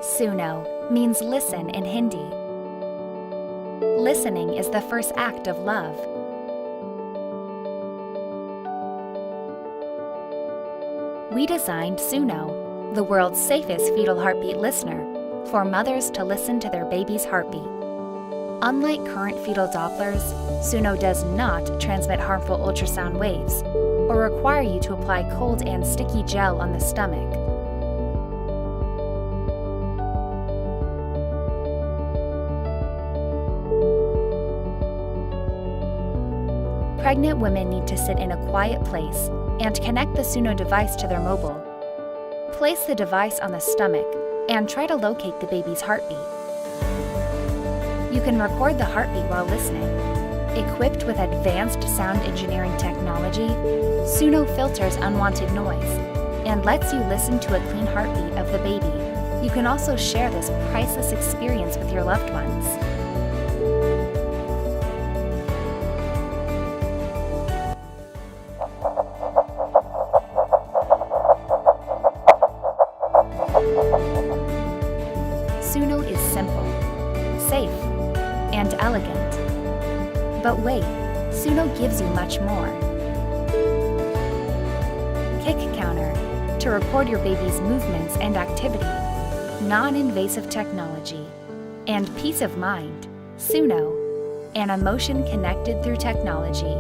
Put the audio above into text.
Suno means listen in Hindi. Listening is the first act of love. We designed Suno, the world's safest fetal heartbeat listener, for mothers to listen to their baby's heartbeat. Unlike current fetal Dopplers, Suno does not transmit harmful ultrasound waves or require you to apply cold and sticky gel on the stomach. Pregnant women need to sit in a quiet place and connect the Suno device to their mobile. Place the device on the stomach and try to locate the baby's heartbeat. You can record the heartbeat while listening. Equipped with advanced sound engineering technology, Suno filters unwanted noise and lets you listen to a clean heartbeat of the baby. You can also share this priceless experience with your loved ones. Suno is simple, safe, and elegant. But wait, Suno gives you much more. Kick counter to record your baby's movements and activity, non-invasive technology, and peace of mind. Suno, an emotion connected through technology.